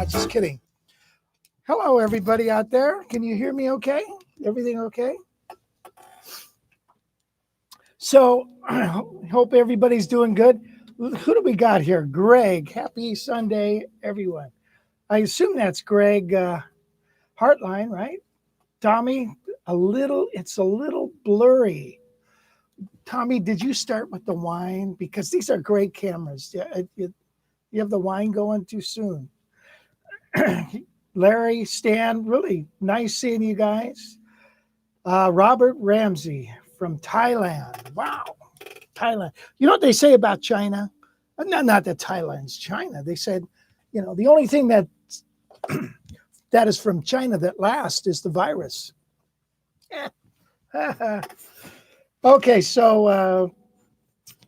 Just kidding. Hello, everybody out there. Can you hear me okay? Everything okay? So I hope everybody's doing good. Who do we got here? Greg. Happy Sunday, everyone. I assume that's Greg Hartline, right? Tommy, it's a little blurry. Tommy, did you start with the wine? Because these are great cameras. You have the wine going too soon. Larry, Stan, really nice seeing you guys. Robert Ramsey from Thailand. Wow, Thailand. You know what they say about China? Not that Thailand's China. They said, the only thing that that is from China. That last is the virus. Okay, so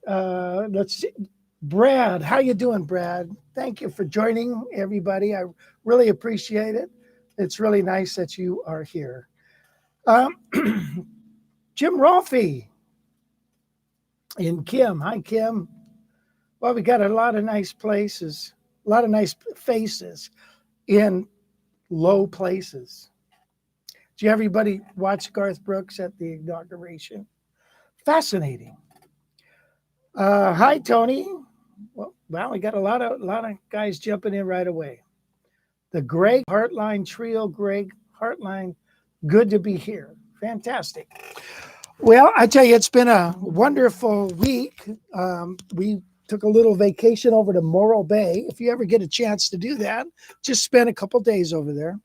let's see. Brad, how you doing, Brad? Thank you for joining, everybody. I really appreciate it. It's really nice that you are here. Jim Rolfe and Kim. Hi, Kim. Well, we got a lot of nice places, a lot of nice faces in low places. Did everybody watch Garth Brooks at the inauguration? Fascinating. Hi, Tony. Well, we got a lot of guys jumping in right away. The Greg Hartline Trio, Greg Hartline, good to be here. Fantastic. Well, I tell you, it's been a wonderful week. We took a little vacation over to Morro Bay. If you ever get a chance to do that, just spend a couple days over there.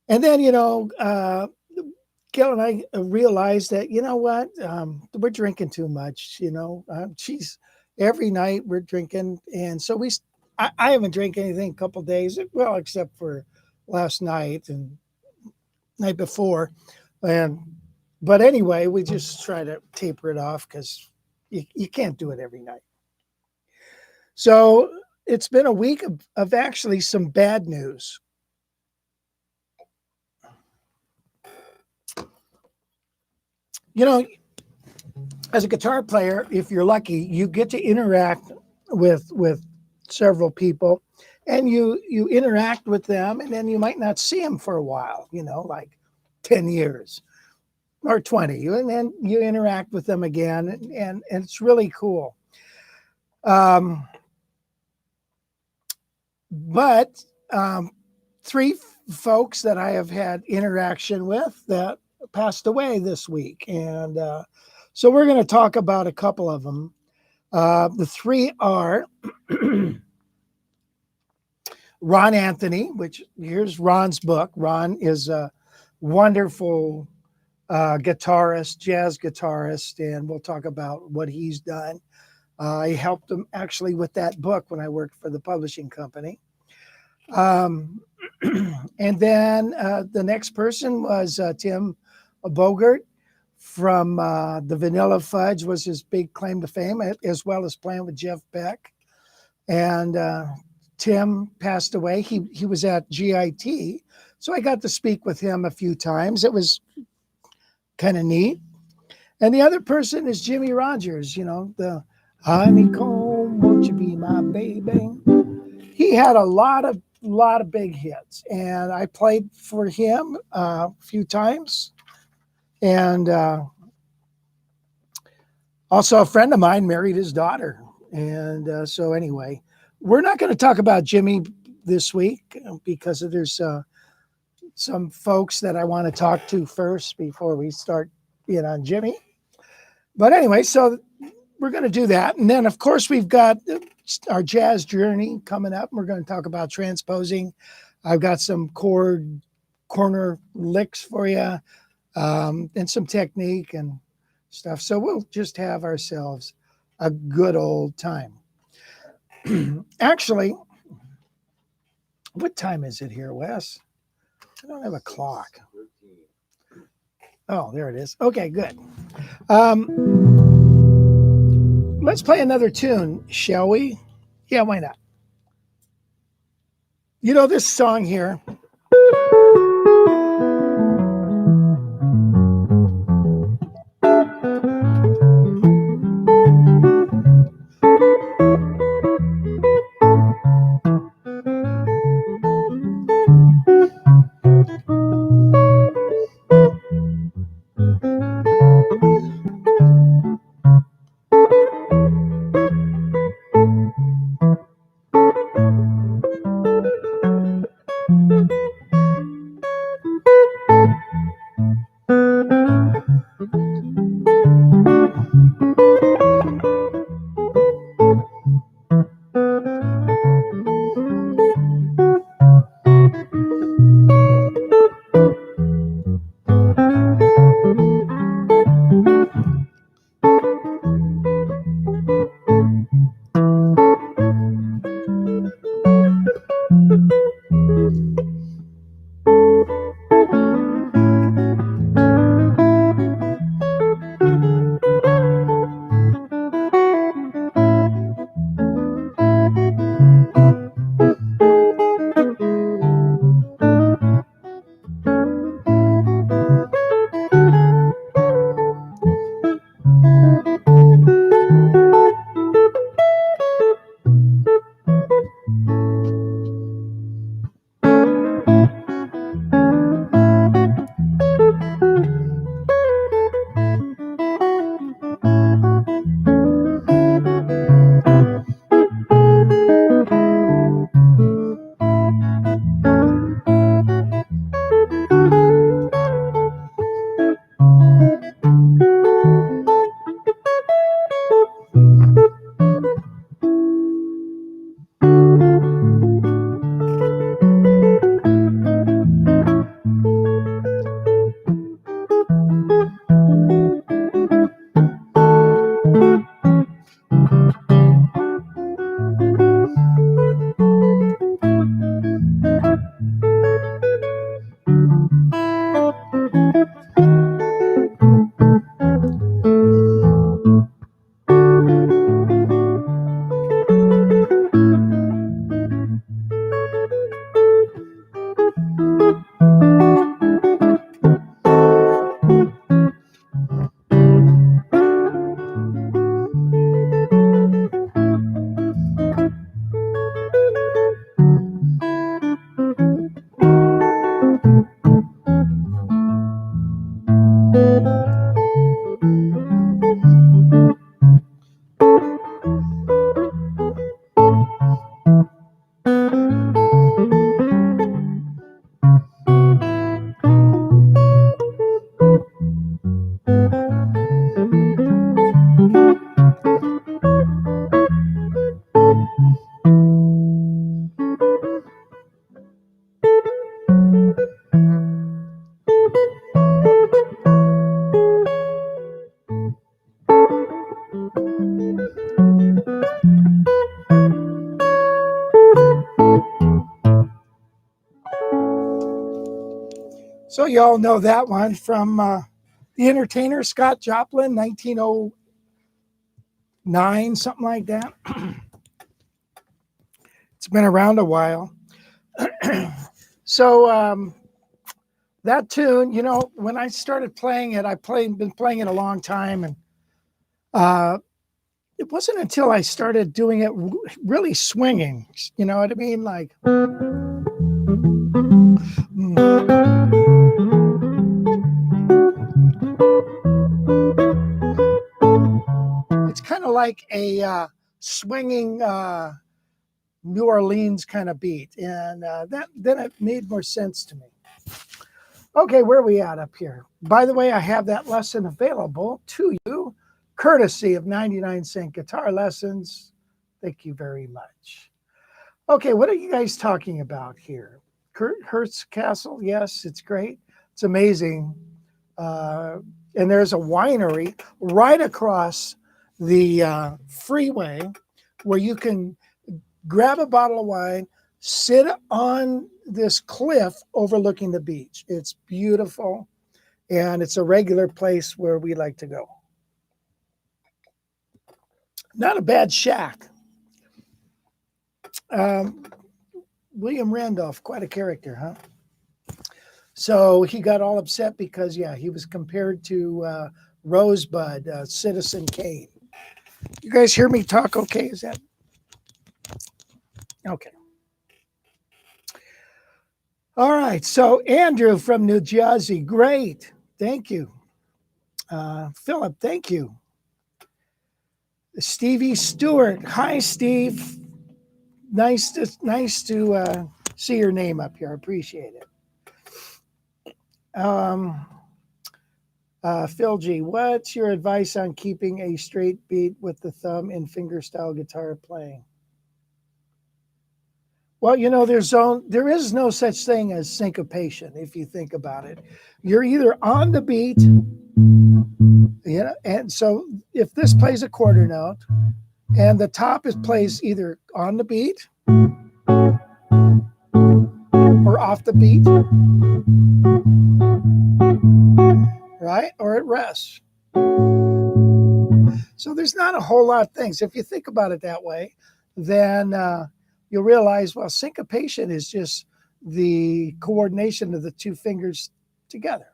And then, Gail and I realized that, you know what, we're drinking too much, every night we're drinking. And so I haven't drank anything a couple days, well, except for last night and night before. But anyway, we just try to taper it off because you can't do it every night. So it's been a week of actually some bad news. As a guitar player, if you're lucky, you get to interact with several people, and you interact with them, and then you might not see them for a while, like 10 years or 20, and then you interact with them again, and it's really cool. But 3 folks that I have had interaction with that passed away this week, and so we're going to talk about a couple of them. The 3 are Ron Anthony, which here's Ron's book. Ron is a wonderful guitarist, jazz guitarist, and we'll talk about what he's done. I helped him actually with that book when I worked for the publishing company. And then the next person was Tim Bogart from the Vanilla Fudge was his big claim to fame, as well as playing with Jeff Beck. And Tim passed away. He was at GIT, so I got to speak with him a few times. It was kind of neat. And the other person is Jimmy Rogers, the honeycomb, won't you be my baby? He had a lot of big hits, and I played for him a few times. And also a friend of mine married his daughter. And so anyway, we're not going to talk about Jimmy this week because there's some folks that I want to talk to first before we start being on Jimmy. But anyway, so we're going to do that. And then, of course, we've got our jazz journey coming up. We're going to talk about transposing. I've got some corner licks for you, and some technique and stuff. So we'll just have ourselves a good old time. Actually, what time is it here, Wes? I don't have a clock. Oh, there it is. Okay, good. Let's play another tune, shall we? Yeah, why not? This song here. So you all know that one from The Entertainer, Scott Joplin, 1909, something like that. It's been around a while. So that tune, you know, when I started playing it, been playing it a long time, and it wasn't until I started doing it really swinging. You know what I mean? Like. It's kind of like a swinging New Orleans kind of beat, and then it made more sense to me. Okay, where are we at up here? By the way, I have that lesson available to you, courtesy of 99-cent guitar lessons. Thank you very much. Okay, what are you guys talking about here? Hertz Castle, yes, it's great. It's amazing. And there's a winery right across the freeway where you can grab a bottle of wine, sit on this cliff overlooking the beach. It's beautiful, and it's a regular place where we like to go. Not a bad shack. William Randolph, quite a character, huh? So he got all upset because, yeah, he was compared to Rosebud, Citizen Kane. You guys hear me talk okay? Is that okay? All right. So Andrew from New Jersey, great. Thank you. Philip, thank you. Stevie Stewart, hi, Steve. Nice to see your name up here. I appreciate it. Phil G, what's your advice on keeping a straight beat with the thumb in fingerstyle guitar playing? Well, you know, there is no such thing as syncopation if you think about it. You're either on the beat, and so if this plays a quarter note, and the top plays either on the beat or off the beat, right? Or it rests. So there's not a whole lot of things. If you think about it that way, then you'll realize, well, syncopation is just the coordination of the two fingers together.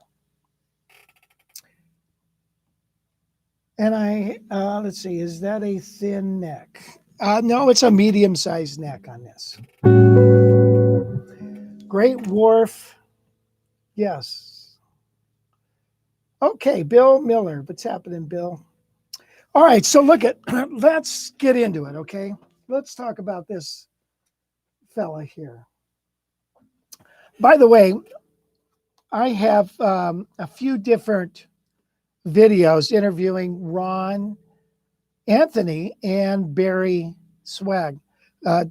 And let's see, is that a thin neck? No, it's a medium-sized neck on this. Great Wharf, yes. Okay, Bill Miller, what's happening, Bill? All right, so let's get into it, okay? Let's talk about this fella here. By the way, I have a few different videos interviewing Ron Anthony and Barry Swag.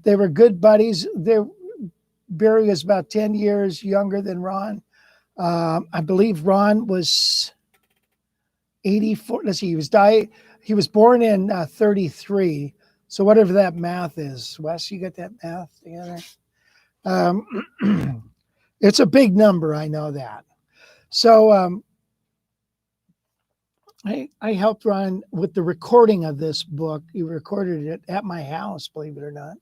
They were good buddies. Barry was about 10 years younger than Ron. I believe Ron was 84. Let's see, he was born in 33. So whatever that math is, Wes, you got that math together? It's a big number, I know that. So I helped Ron with the recording of this book. He recorded it at my house, believe it or not.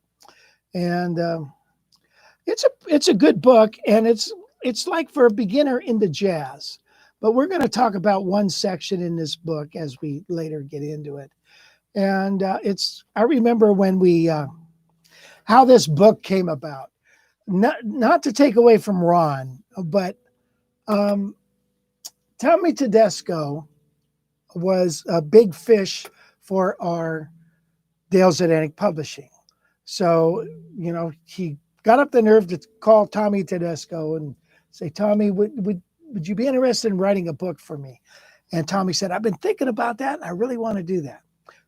And it's a good book, and it's like for a beginner into jazz. But we're going to talk about one section in this book as we later get into it. And I remember when how this book came about. Not to take away from Ron, but Tommy Tedesco was a big fish for our Dale's Atlantic Publishing. So, you know, he got up the nerve to call Tommy Tedesco and say, Tommy, would you be interested in writing a book for me? And Tommy said, I've been thinking about that, and I really want to do that.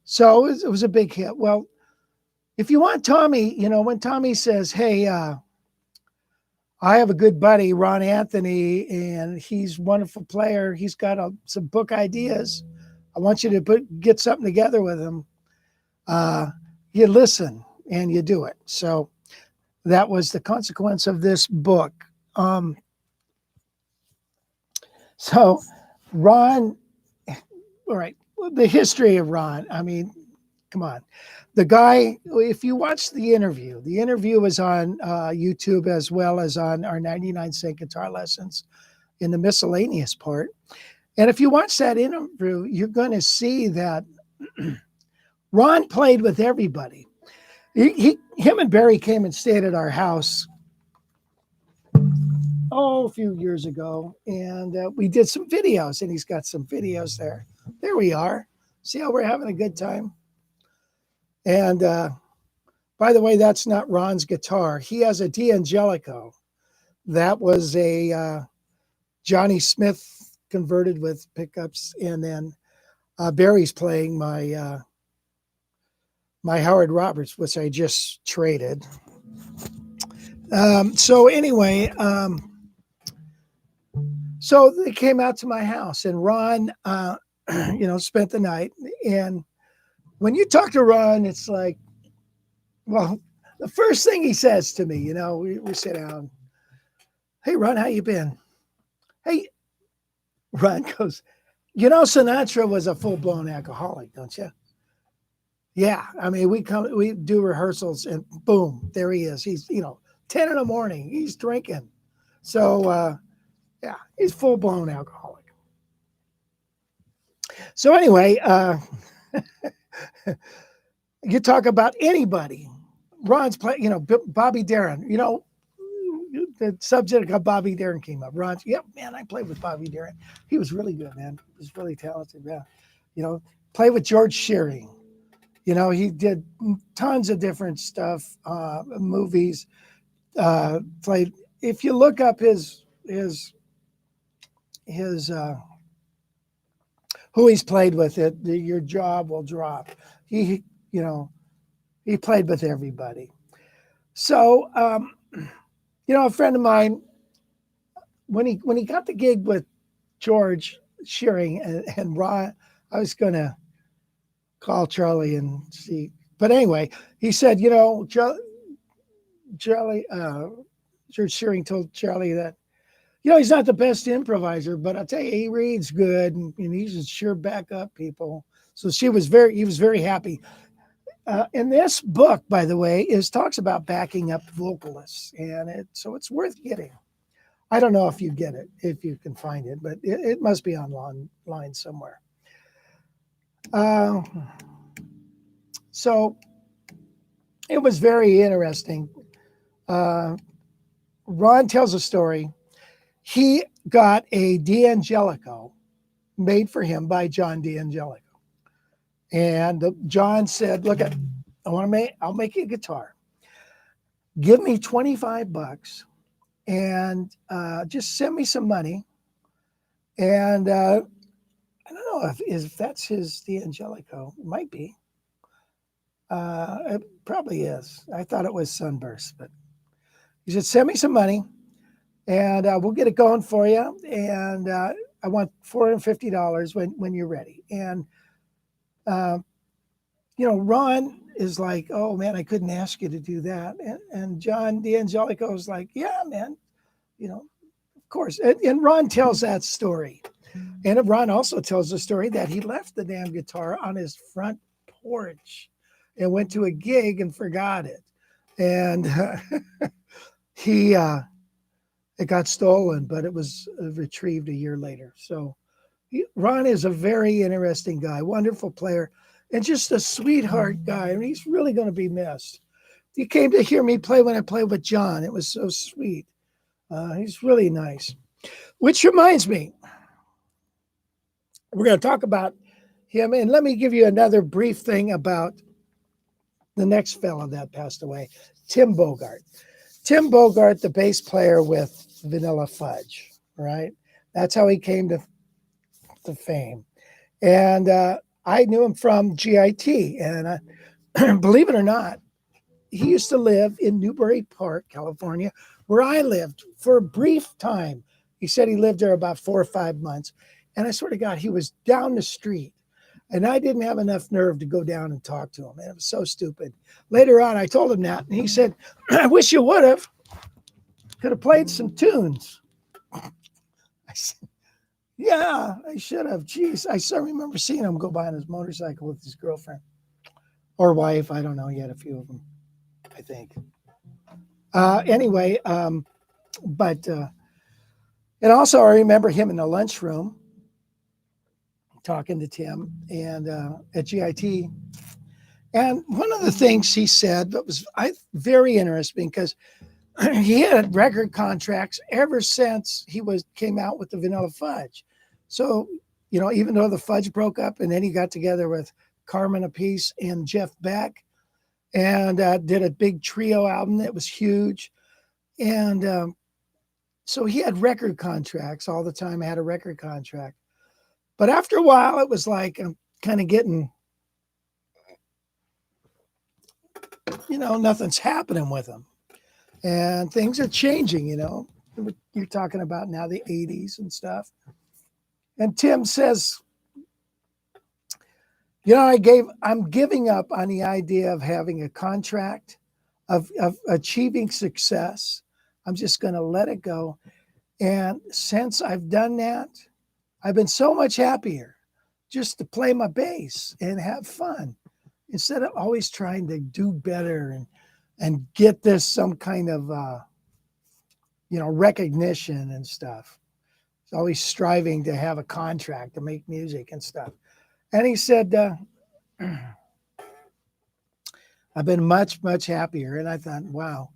So it was a big hit. Well, if you want Tommy, you know, when Tommy says, hey, I have a good buddy, Ron Anthony, and he's a wonderful player. He's got some book ideas. I want you to get something together with him. You listen and you do it. So that was the consequence of this book. So Ron, all right, the history of Ron. I mean, come on. The guy, if you watch the interview was on YouTube as well as on our 99-cent guitar lessons in the miscellaneous part. And if you watch that interview, you're going to see that Ron played with everybody. Him and Barry came and stayed at our house a few years ago, and we did some videos, and he's got some videos there. There we are. See how we're having a good time? And by the way, that's not Ron's guitar. He has a D'Angelico. That was a Johnny Smith converted with pickups, and then Barry's playing my my Howard Roberts, which I just traded. So anyway, so they came out to my house, and Ron, spent the night. And when you talk to Ron, it's like, well, the first thing he says to me, we sit down. Hey, Ron, how you been? Hey, Ron goes, Sinatra was a full-blown alcoholic, don't you? Yeah. I mean, we do rehearsals and boom, there he is. He's, 10 in the morning, he's drinking. So, yeah, he's full-blown alcoholic. So anyway, you talk about anybody. Ron's playing, Bobby Darin, the subject of Bobby Darin came up. Ron, yep, man, I played with Bobby Darin. He was really good, man. He was really talented. Yeah. Played with George Shearing. He did tons of different stuff, movies, played. If you look up his who he's played with, your jaw will drop. He played with everybody. So, a friend of mine, when he got the gig with George Shearing and Ron, I was going to call Charlie and see. But anyway, he said, George Shearing told Charlie that, he's not the best improviser, but I'll tell you, he reads good and he's sure back up people. So he was very happy. And this book, by the way, talks about backing up vocalists, and so it's worth getting. I don't know if you get it, if you can find it, but it must be online somewhere. So it was very interesting. Ron tells a story. He got a D'Angelico made for him by John D'Angelico. And John said, look, I'll make you a guitar. Give me $25 and just send me some money. And I don't know if that's his D'Angelico. It might be. It probably is. I thought it was Sunburst, but he said, send me some money and we'll get it going for you. And I want $450 when you're ready. And Ron is like, oh man, I couldn't ask you to do that. And John D'Angelico is like, yeah, man, of course. And Ron tells that story. And Ron also tells the story that he left the damn guitar on his front porch and went to a gig and forgot it. And it got stolen, but it was retrieved a year later. So Ron is a very interesting guy, wonderful player, and just a sweetheart guy. I mean, he's really going to be missed. He came to hear me play when I played with John. It was so sweet. He's really nice. Which reminds me, we're going to talk about him. And let me give you another brief thing about the next fellow that passed away, Tim Bogart. Tim Bogart, the bass player with Vanilla Fudge, right? That's how he came to fame. And I knew him from GIT. And believe it or not, he used to live in Newbury Park, California, where I lived for a brief time. He said he lived there about 4 or 5 months. And I swear to God, he was down the street. And I didn't have enough nerve to go down and talk to him. And it was so stupid. Later on, I told him that. And he said, I wish you would have. Could have played some tunes. I said, Yeah, I should have. Jeez, I still remember seeing him go by on his motorcycle with his girlfriend or wife. I don't know. He had a few of them, I think. Anyway, but and also I remember him in the lunchroom talking to Tim and at GIT. And one of the things he said that was very interesting because he had record contracts ever since he came out with the Vanilla Fudge. So, even though the Fudge broke up and then he got together with Carmen Appice and Jeff Beck and did a big trio album that was huge. And so he had record contracts all the time. I had a record contract. But after a while, it was like I'm kind of getting, nothing's happening with him. And things are changing, You're talking about now the 80s and stuff. And Tim says, I'm giving up on the idea of having a contract, of achieving success. I'm just going to let it go. And since I've done that, I've been so much happier just to play my bass and have fun instead of always trying to do better and get this some kind of, recognition and stuff. It's always striving to have a contract to make music and stuff. And he said, I've been much, much happier. And I thought, wow,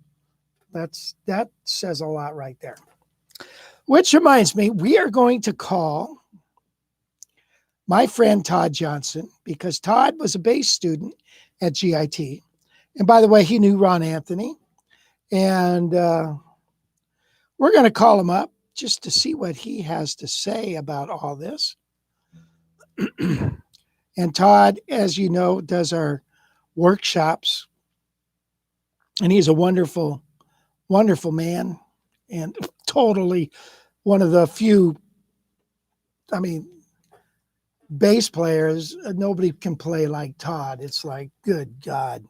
that says a lot right there. Which reminds me, we are going to call my friend Todd Johnson because Todd was a bass student at GIT. And by the way, he knew Ron Anthony. And we're going to call him up just to see what he has to say about all this. And Todd, as you know, does our workshops. And he's a wonderful, wonderful man and totally one of the few, bass players. Nobody can play like Todd. It's like, good God.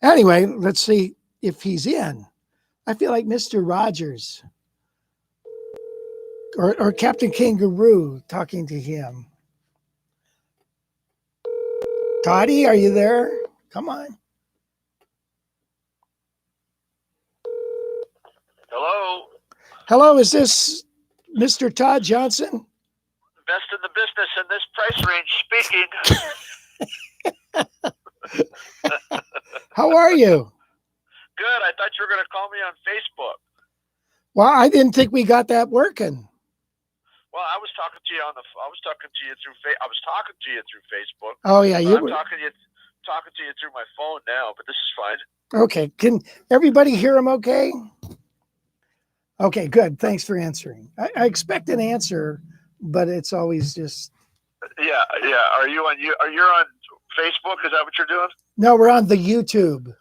Anyway, let's see if he's in. I feel like Mr. Rogers or Captain Kangaroo talking to him. Toddy, are you there? Come on. Hello. Hello, is this Mr. Todd Johnson? Best in the business in this price range speaking. How are you? Good. I thought you were going to call me on Facebook. Well, I didn't think we got that working. Well, I was talking to you through Facebook. Oh yeah, I'm talking to you through my phone now, but this is fine. Okay. Can everybody hear him okay? Okay, good. Thanks for answering. I expect an answer, but it's always just. Yeah. Are you on Facebook? Is that what you're doing? No, we're on the YouTube.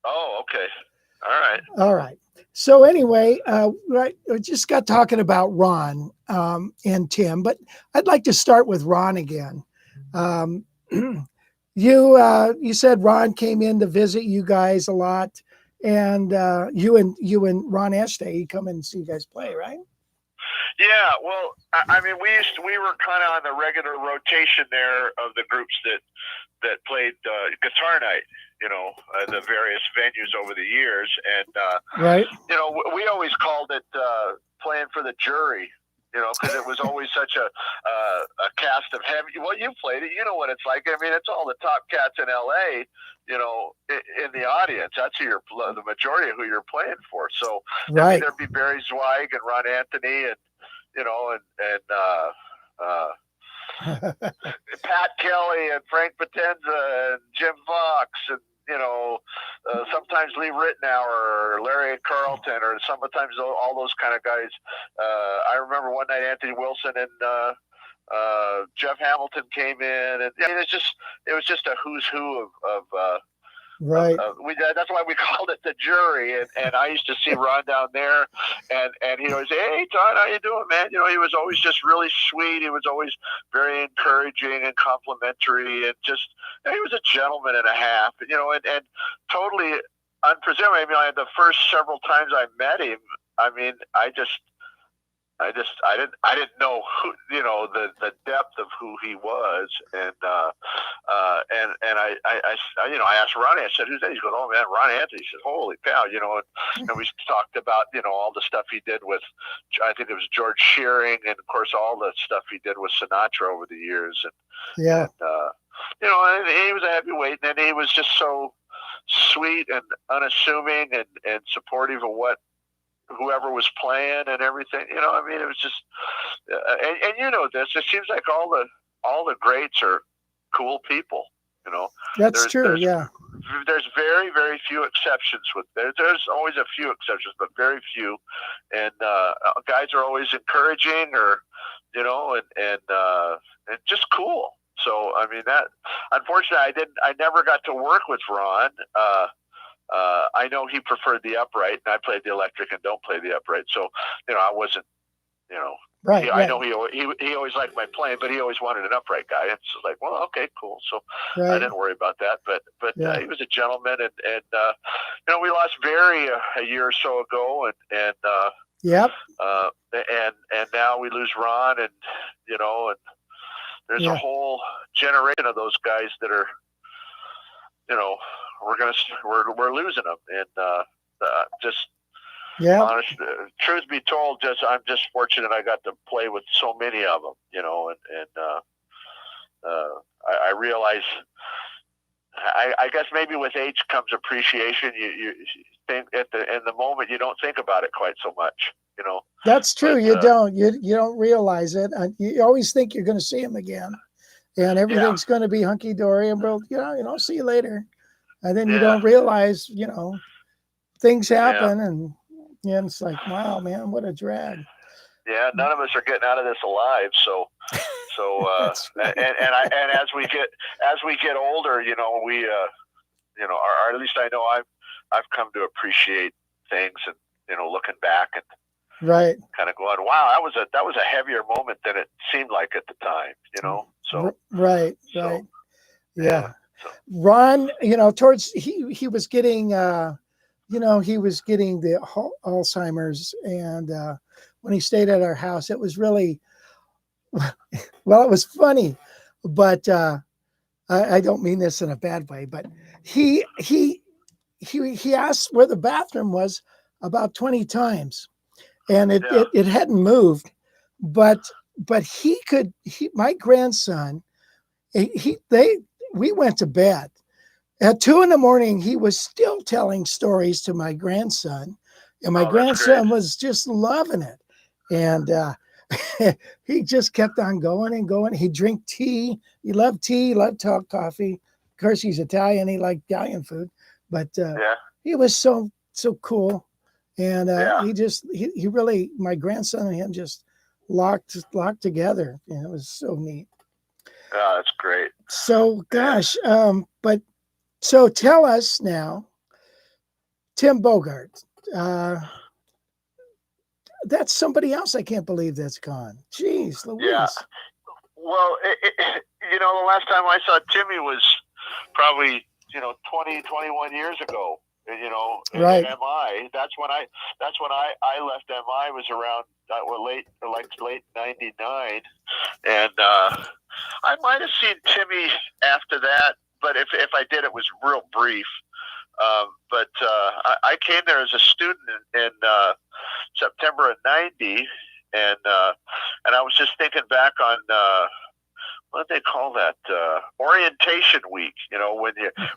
Oh, okay. All right. So anyway, we just got talking about Ron and Tim, but I'd like to start with Ron again. You said Ron came in to visit you guys a lot, and you and Ron Estee come in and see you guys play, right? Yeah. Well, we were kind of on the regular rotation there of the groups that played guitar night. The various venues over the years. And, right. We always called it playing for the jury, because it was always such a cast of heavy. Well, you played it. You know what it's like. It's all the top cats in L.A., in the audience. That's the majority of who you're playing for. So right. There'd be Barry Zweig and Ron Anthony and Pat Kelly and Frank Potenza and Jim Fox and sometimes Lee Ritenour or Larry Carlton or sometimes all those kind of guys. I remember one night Anthony Wilson and Jeff Hamilton came in, and it was just a who's who of right. That's why we called it the jury. And I used to see Ron down there, and he'd always say, "Hey, Todd, how you doing, man?" He was always just really sweet. He was always very encouraging and complimentary, and he was a gentleman and a half, and totally unpresuming. The first several times I met him, I didn't know who, the depth of who he was, and I asked Ronnie. I said, "Who's that?" He goes, "Oh man, Ron Anthony." He said, "Holy cow!" And we talked about all the stuff he did with, I think it was George Shearing, and of course all the stuff he did with Sinatra over the years, and and he was a heavyweight, and he was just so sweet and unassuming and supportive of whoever was playing and everything. It was just, and this, it seems like all the greats are cool people. That's true. There's very, very few exceptions. There's always a few exceptions, but very few. And guys are always encouraging, and just cool. So that, unfortunately, I never got to work with Ron. I know he preferred the upright, and I played the electric and don't play the upright. So, I wasn't, right. I know he always liked my playing, but he always wanted an upright guy. It's like, well, okay, cool. So I didn't worry about that. But he was a gentleman, and we lost Barry a year or so ago, and now we lose Ron, and there's a whole generation of those guys that are, we're losing them, and honest, truth be told, I'm just fortunate I got to play with so many of them, I realize, I guess maybe with age comes appreciation. You think in the moment you don't think about it quite so much, That's true. But, you don't realize it. You always think you're going to see him again, and everything's going to be hunky dory, and we'll see you later. And then you don't realize, things happen, and it's like, wow, man, what a drag. Yeah, none of us are getting out of this alive. So, right. and as we get older, we, or at least I know I've come to appreciate things, and looking back and kind of going, wow, that was a heavier moment than it seemed like at the time, So right. Yeah. Ron, towards he was getting he was getting the Alzheimer's, and when he stayed at our house, it was really, well, it was funny, but I don't mean this in a bad way, but he asked where the bathroom was about 20 times, and it hadn't moved, but my grandson, we went to bed. At 2 a.m, he was still telling stories to my grandson, and my grandson was just loving it. And he just kept on going and going. He drank tea. He loved tea. He loved coffee. Of course, he's Italian. He liked Italian food, but he was so cool. And he really, my grandson and him just locked together, and it was so neat. Oh, that's great. So, gosh, so tell us now, Tim Bogart. That's somebody else. I can't believe that's gone. Jeez Louise. Yeah. Well, the last time I saw Timmy was probably 20, 21 years ago. Right. At MI. That's when I left MI, was around late '99, and I might have seen Timmy after that, but if I did, it was real brief. But I came there as a student in September of '90, and I was just thinking back on what do they call that? Orientation week.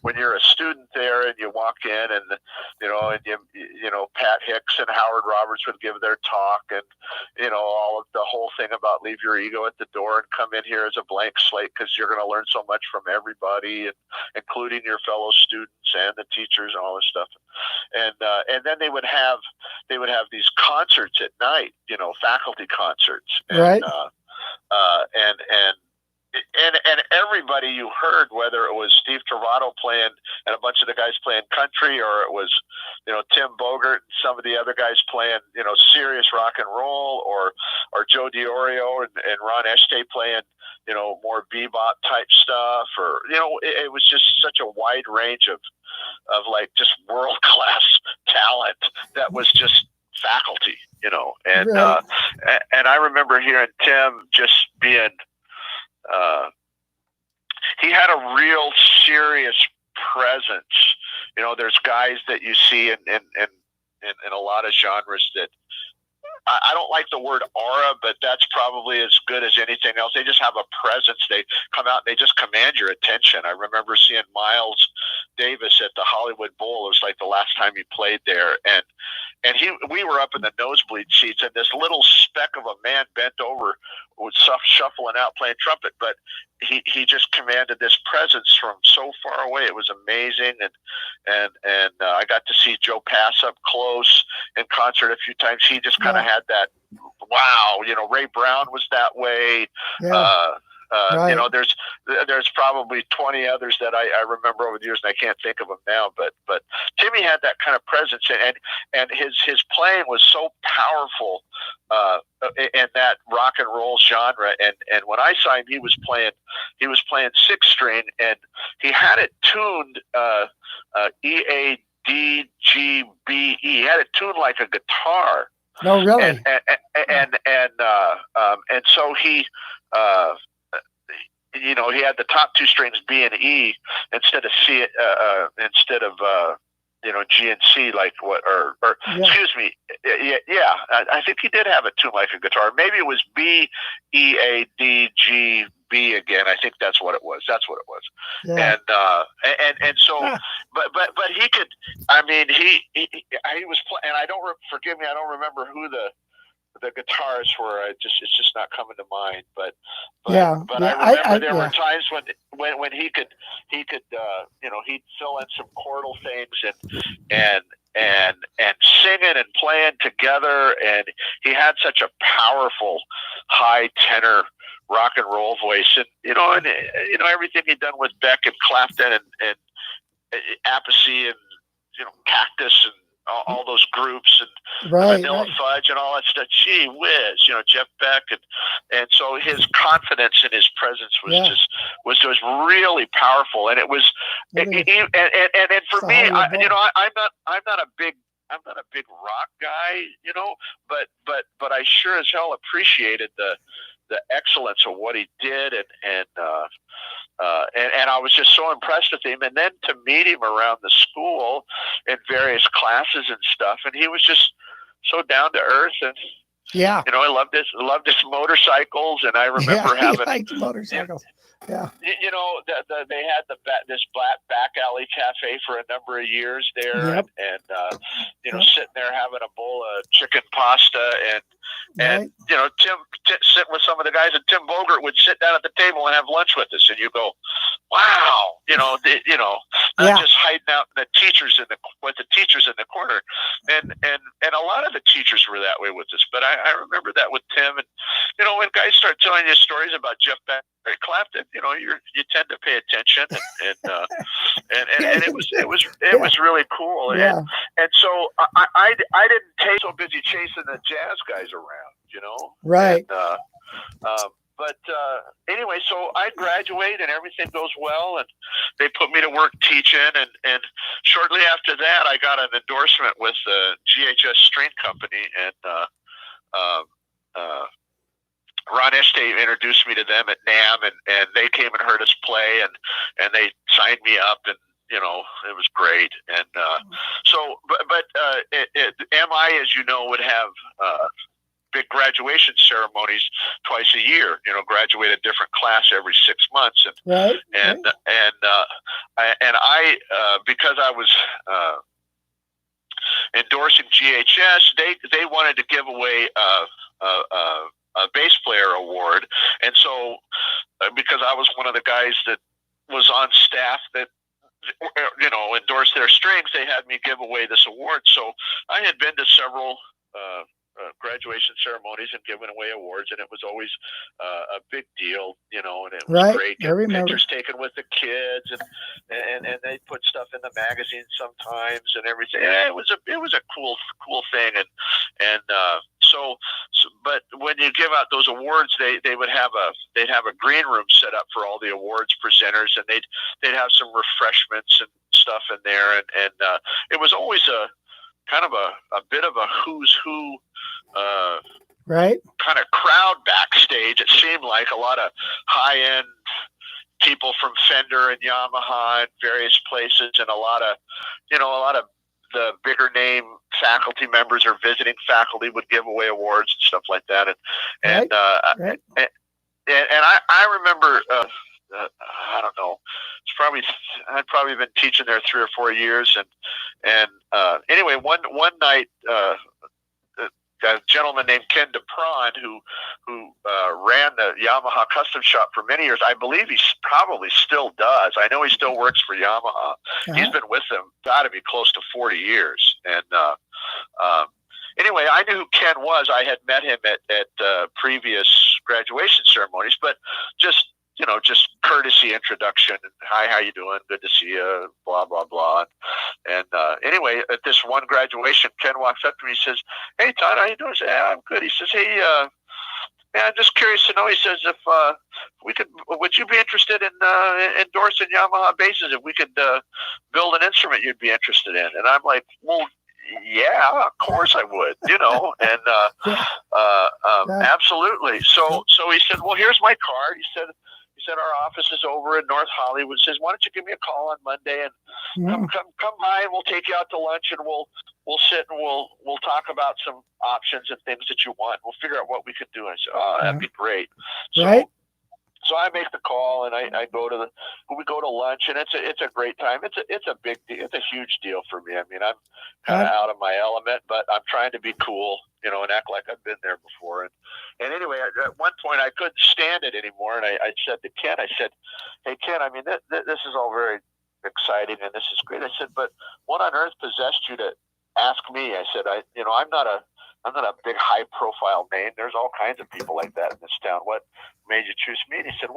When you're a student there and you walk in, and Pat Hicks and Howard Roberts would give their talk, and all of the whole thing about leave your ego at the door and come in here as a blank slate, because you're going to learn so much from everybody, and including your fellow students and the teachers and all this stuff. And then they would have these concerts at night, faculty concerts, and, right. And everybody you heard, whether it was Steve Trovato playing and a bunch of the guys playing country, or it was, Tim Bogart and some of the other guys playing, serious rock and roll, or Joe DiOrio and Ron Este playing, more bebop type stuff, or, it was just such a wide range of like just world class talent that was just faculty, and right. and I remember hearing Tim just being, he had a real serious presence. You know, there's guys that you see in a lot of genres that, I don't like the word aura, but that's probably as good as anything else. They just have a presence. They come out and they just command your attention. I remember seeing Miles Davis at the Hollywood Bowl. It was like the last time he played there. And we were up in the nosebleed seats, and this little speck of a man bent over, was shuffling out playing trumpet, but he just commanded this presence from so far away. It was amazing. And I got to see Joe Pass up close in concert a few times. He just kind of had that, wow, you know, Ray Brown was that way. Right. You know, there's probably 20 others that I remember over the years, and I can't think of them now. But Timmy had that kind of presence, and his playing was so powerful in that rock and roll genre. And when I saw him, he was playing 6-string, and he had it tuned E A D G B E. He had it tuned like a guitar. No, really. And so he. You know, he had the top 2 strings B and E instead of C, instead of you know, G and C, like what, or excuse me, yeah. I think he did have it tuned like a guitar. Maybe it was B E A D G B again. I think that's what it was. Yeah. And so, but he could. I mean, he was playing, and I don't forgive me. I don't remember who the guitars were. It's just not coming to mind. But I remember there were times when he could you know, he'd fill in some chordal things and singing and playing together, and he had such a powerful high tenor rock and roll voice, and you know everything he'd done with Beck and Clapton and Appice and, you know, Cactus and all those groups and Vanilla Fudge and all that stuff. Gee whiz, you know, Jeff Beck, and so his confidence in his presence was just really powerful, and it was and for me, you know, I'm not a big rock guy, you know, but I sure as hell appreciated the excellence of what he did, and I was just so impressed with him. And then to meet him around the school in various classes and stuff, and he was just so down to earth, and you know, I loved his motorcycles, and I remember having he liked motorcycles. Yeah. You know, they had this back alley cafe for a number of years there, and you know, sitting there having a bowl of chicken pasta, and you know, Tim sitting with some of the guys, and Tim Bogart would sit down at the table and have lunch with us, and you go, wow, you know, not just hiding out with the teachers in the corner, and a lot of the teachers were that way with us. But I remember that with Tim, and you know, when guys start telling you stories about Jeff Beck, Clapton, you know, you tend to pay attention, and it was really cool, and so I didn't take so busy chasing the jazz guys around, you know, right. But anyway, so I graduate and everything goes well, and they put me to work teaching, and shortly after that, I got an endorsement with the GHS String Company, and Ron Estee introduced me to them at NAMM, and they came and heard us play, and they signed me up, and you know, it was great. And so, but MI, as you know, would have big graduation ceremonies twice a year. You know, graduate a different class every 6 months, and I because I was endorsing GHS, they wanted to give away a bass player award, and so because I was one of the guys that was on staff that, you know, endorsed their strings, they had me give away this award. So I had been to several graduation ceremonies and giving away awards, and it was always a big deal, you know, and it was great. Pictures taken with the kids, and they put stuff in the magazine sometimes and everything. Yeah, it was a cool thing, and so but when you give out those awards, they'd have a green room set up for all the awards presenters, and they'd have some refreshments and stuff in there, and it was always a kind of a bit of a who's who kind of crowd backstage. It seemed like a lot of high-end people from Fender and Yamaha and various places, and a lot of the bigger name faculty members or visiting faculty would give away awards and stuff like that. And I remember, I don't know, I'd probably been teaching there 3 or 4 years. And anyway, one night, a gentleman named Ken DePron, who ran the Yamaha custom shop for many years. I believe he probably still does. I know he still works for Yamaha. He's been with them, got to be close to 40 years. And anyway, I knew who Ken was. I had met him at previous graduation ceremonies, but just courtesy introduction. And, hi, how you doing? Good to see you, blah, blah, blah. And anyway, at this one graduation, Ken walks up to me. He says, "Hey, Todd, how you doing?" I say, "Yeah, I'm good." He says, "Hey, man, I'm just curious to know," he says, "if would you be interested in endorsing Yamaha basses? If we could build an instrument you'd be interested in?" And I'm like, "Well, yeah, of course I would, and absolutely." So he said, "Well, here's my card." He said, "Our office is over in North Hollywood." He says, "Why don't you give me a call on Monday and come by, and we'll take you out to lunch, and we'll sit and we'll talk about some options and things that you want. We'll figure out what we could do." And I said, "Oh, that'd be great." So I make the call, and we go to lunch, and it's a great time. It's a big deal. It's a huge deal for me. I mean, I'm kind of out of my element, but I'm trying to be cool, and act like I've been there before. And anyway, at one point I couldn't stand it anymore, and I said to Ken, I said, "Hey, Ken, I mean, this is all very exciting, and this is great." I said, "But what on earth possessed you to ask me?" I said, I'm not a big high profile name. There's all kinds of people like that in this town. What made you choose me? And he said,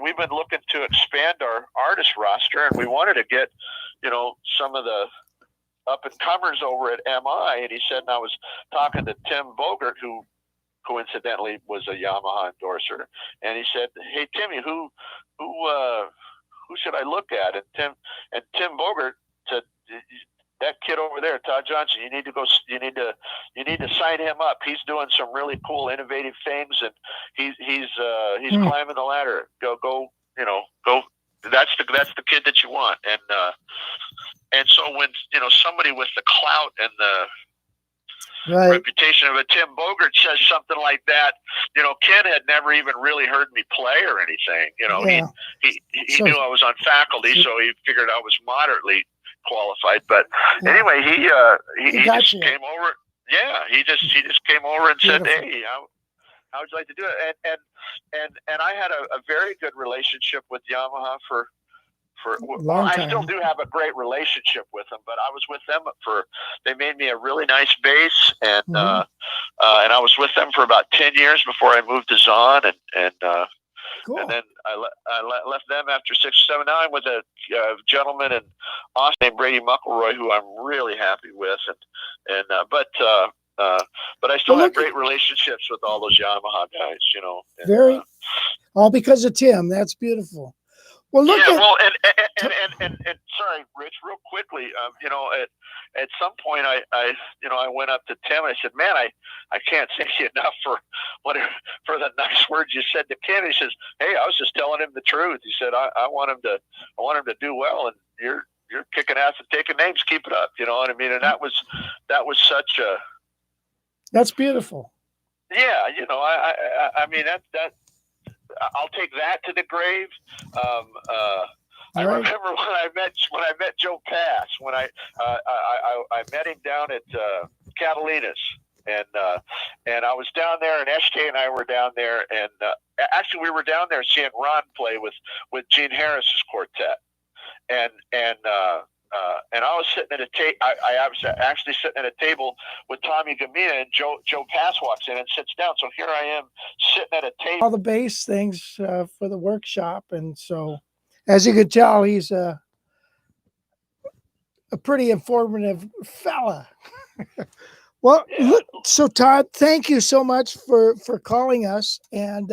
"We've been looking to expand our artist roster, and we wanted to get, some of the up and comers over at MI." And he said, and I was talking to Tim Bogart, who coincidentally was a Yamaha endorser. And he said, "Hey, Timmy, who should I look at?" And Tim Bogart said, "That kid over there, Todd Johnson, you need to sign him up. He's doing some really cool, innovative things, and he's climbing the ladder. Go. That's the kid that you want." And so when somebody with the clout and the reputation of a Tim Bogart says something like that, Ken had never even really heard me play or anything. He knew I was on faculty, so he figured I was moderately qualified. But anyway, he just came over. Yeah, he just came over and said, "Hey, how would you like to do it?" And I had a very good relationship with Yamaha for long time. I still do have a great relationship with them, but I was with them they made me a really nice bass, and I was with them for about 10 years before I moved to Zahn, and cool. And then I left them after 6 or 7. Now I'm with a gentleman in Austin named Brady Muckleroy, who I'm really happy with, but I still have great relationships with all those Yamaha guys, all because of Tim. That's beautiful. Well, look. And sorry, Rich, real quickly, at some point I went up to Tim and I said, "Man, I can't thank you enough for the nice words you said to Ken." He says, "Hey, I was just telling him the truth." He said, I want him to do well, and you're kicking ass and taking names. Keep it up." You know what I mean? And that was such a. That's beautiful. Yeah, I mean that. I'll take that to the grave. I remember when I met Joe Pass, when I met him down at Catalina's, and I was down there, and SK and I were down there, and actually we were down there seeing Ron play with Gene Harris's quartet, and I was sitting at a table. I was actually sitting at a table with Tommy Gamina, and Joe Pass walks in and sits down. So here I am sitting at a table. All the bass things for the workshop, and so as you could tell, he's a pretty informative fella. Well, look, so Todd, thank you so much for calling us, and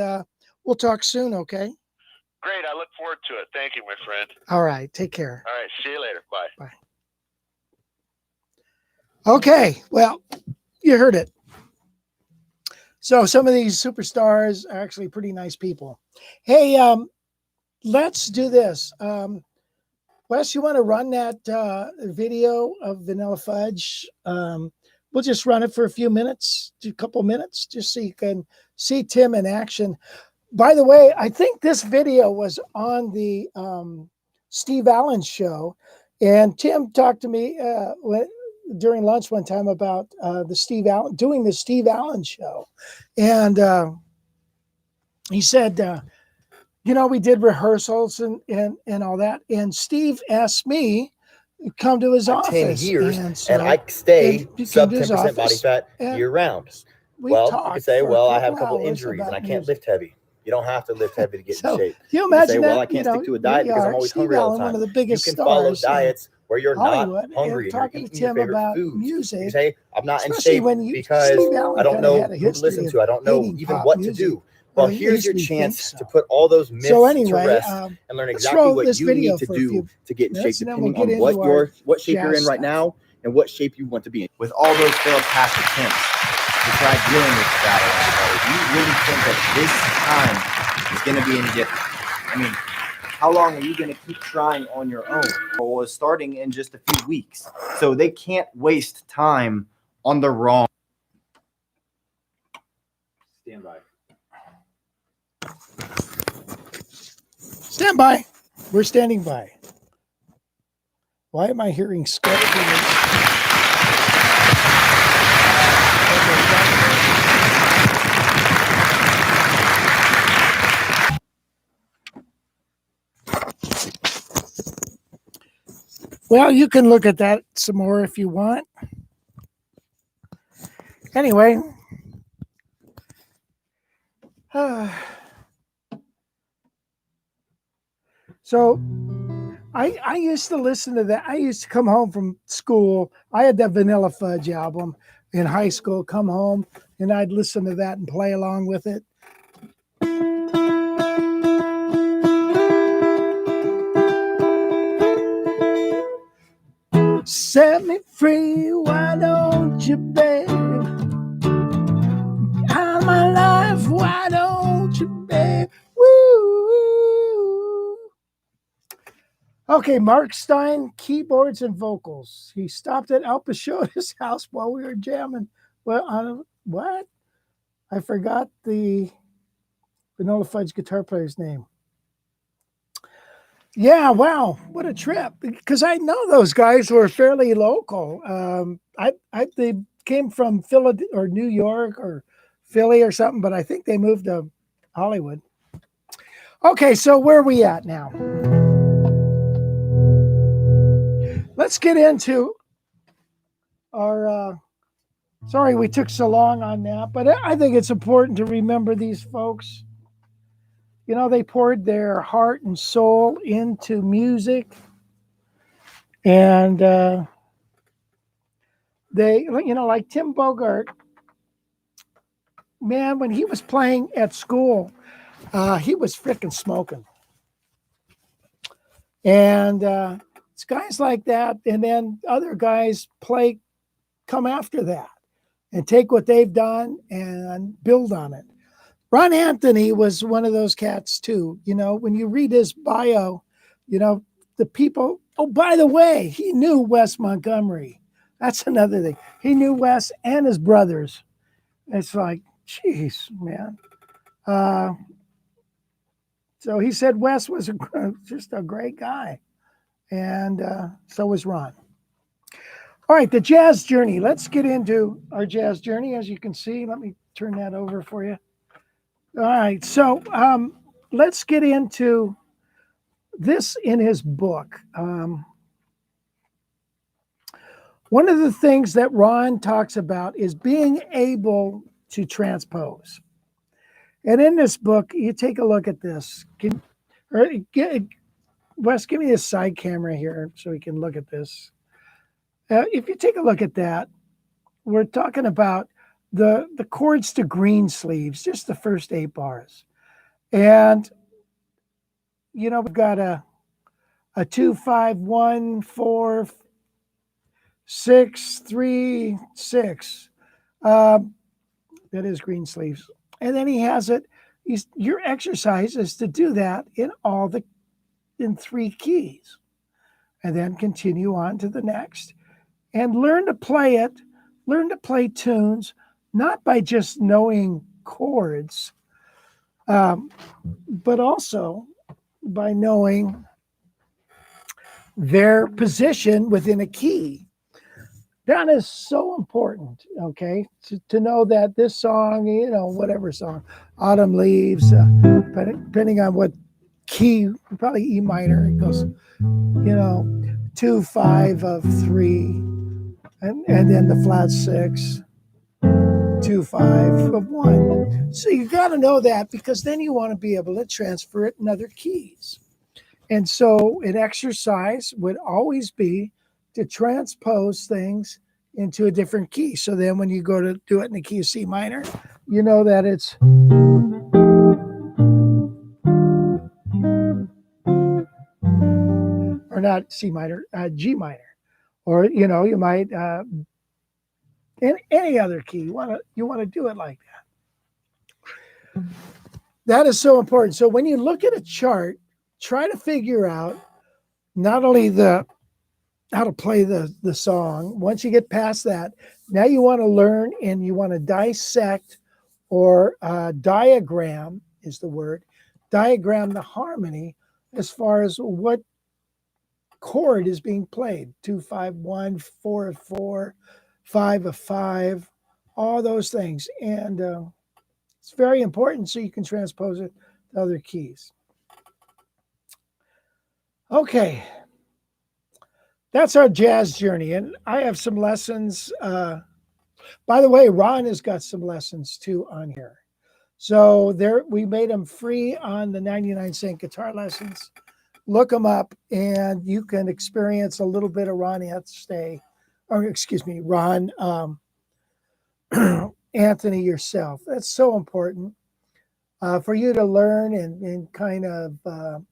we'll talk soon. Okay. Great. I look forward to it. Thank you, my friend. All right. Take care. All right. See you later. Bye. Bye. Okay. Well, you heard it. So some of these superstars are actually pretty nice people. Hey, let's do this. Wes, you want to run that video of Vanilla Fudge? We'll just run it for a few minutes, a couple minutes, just so you can see Tim in action. By the way, I think this video was on the Steve Allen show, and Tim talked to me during lunch one time about doing the Steve Allen show, and he said, we did rehearsals and all that, and Steve asked me to come to his office. 10 years, and I stay sub 10% body fat year round. Well, you could say, well, I have a couple injuries and I can't lift heavy. You don't have to lift heavy to get in shape. You imagine say, well, I can't stick to a diet because I'm always hungry all the time. One of the biggest you can follow diets where you're Hollywood, not hungry and you're talking eating to Tim your favorite about foods. music, you say, I'm not in shape because I don't know who to listen to. I don't know even what to do. Well, here's your chance to put all those myths to rest and learn exactly what you need to do to get in shape, depending on what shape you're in right now and what shape you want to be in. With all those failed past attempts to try dealing with that, do you really think that this time is going to be any different? I mean, how long are you going to keep trying on your own? Well, it's starting in just a few weeks, so they can't waste time on the wrong. Stand by. Stand by. We're standing by. Why am I hearing skeleton? Well, you can look at that some more if you want. Anyway. So I used to listen to that. I used to come home from school. I had that Vanilla Fudge album in high school, come home, and I'd listen to that and play along with it. Set me free, why don't you, babe? Out of my life, why don't you, babe? Woo! Okay, Mark Stein, keyboards and vocals. He stopped at Al Pashota's house while we were jamming. Well, what? I forgot the Vanilla Fudge guitar player's name. Yeah, wow, what a trip! Because I know those guys were fairly local. They came from Philadelphia or New York or Philly or something, but I think they moved to Hollywood. Okay, so where are we at now? Let's get into our. Sorry we took so long on that, but I think it's important to remember these folks. You know, they poured their heart and soul into music. And they, like Tim Bogart, man, when he was playing at school, he was freaking smoking. And it's guys like that. And then other guys come after that and take what they've done and build on it. Ron Anthony was one of those cats too. You know, when you read his bio, the people, oh, by the way, he knew Wes Montgomery. That's another thing. He knew Wes and his brothers. It's like, geez, man. So he said Wes was just a great guy. And so was Ron. All right, the jazz journey. Let's get into our jazz journey. As you can see, let me turn that over for you. All right, so let's get into this in his book. One of the things that Ron talks about is being able to transpose. And in this book, you take a look at this. Wes, give me a side camera here so we can look at this. If you take a look at that, we're talking about the chords to green sleeves, just the first 8 bars. And, we've got a 2, 5, 1, 4, 6, 3, 6. That is Greensleeves. And then he has it. Your exercise is to do that in 3 keys, and then continue on to the next, and learn to play it. Learn to play tunes, not by just knowing chords, but also by knowing their position within a key. That is so important, okay, to know that this song, whatever song, Autumn Leaves, depending on what key, probably E minor, it goes, 2, 5 of 3, and then the flat 6, 2, 5 of 1. So you got to know that, because then you want to be able to transfer it in other keys. And so an exercise would always be to transpose things into a different key. So then when you go to do it in the key of C minor, you know that it's or not C minor, G minor, or you might in any other key. You want to do it like that. That is so important. So when you look at a chart, try to figure out not only how to play the song. Once you get past that, now you want to learn and you want to dissect or diagram is the word. Diagram the harmony as far as what chord is being played. 2, 5, 1, 4 of 4, 5 of 5, all those things. And it's very important so you can transpose it to other keys. Okay. That's our jazz journey. And I have some lessons. By the way, Ron has got some lessons too on here. So we made them free on the 99-cent guitar lessons. Look them up and you can experience a little bit of Ron Anthony yourself. That's so important for you to learn and kind of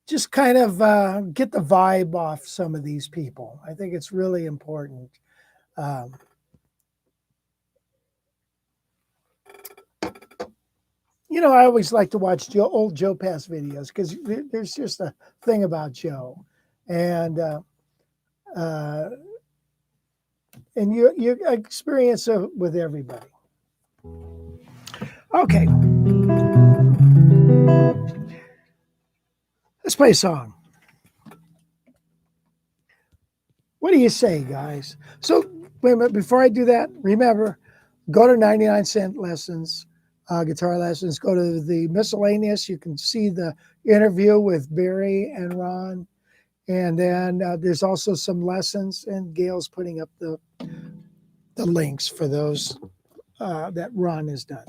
just kind of get the vibe off some of these people. I think it's really important. I always like to watch old Joe Pass videos because there's just a thing about Joe. And you experience it with everybody. Okay. Let's play a song. What do you say, guys? So, wait a minute. Before I do that, remember, go to 99-cent lessons, guitar lessons. Go to the miscellaneous. You can see the interview with Barry and Ron. And then there's also some lessons, and Gail's putting up the links for those that Ron has done.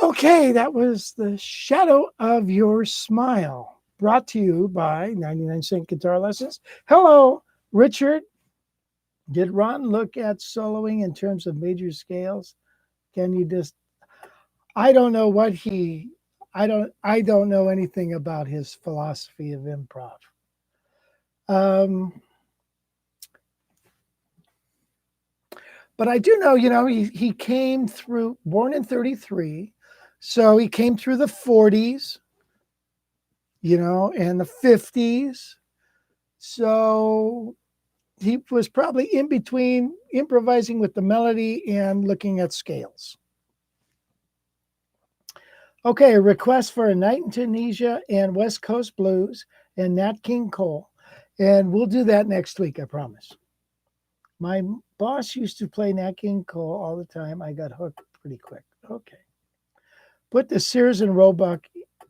Okay, that was The Shadow of Your Smile, brought to you by 99-Cent Guitar Lessons. Hello, Richard. Did Ron look at soloing in terms of major scales? Can you just, I don't know what I don't know anything about his philosophy of improv. But I do know, he came through, born in 33, so he came through the 40s, and the 50s. So he was probably in between improvising with the melody and looking at scales. Okay, a request for A Night in Tunisia and West Coast Blues and Nat King Cole. And we'll do that next week, I promise. My boss used to play Nat King Cole all the time. I got hooked pretty quick. Okay. Put the Sears and Roebuck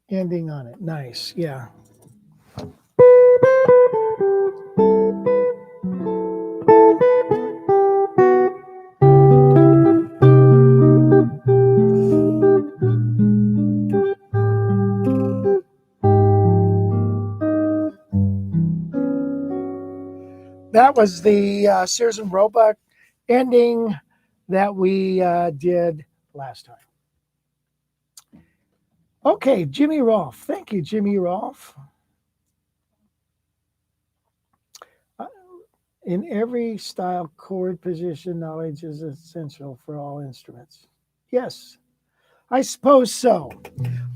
ending on it. Nice. Yeah. That was the Sears and Roebuck ending that we did last time. Okay, Jimmy Rolfe. Thank you, Jimmy Rolfe. In every style, chord position knowledge is essential for all instruments. Yes, I suppose so.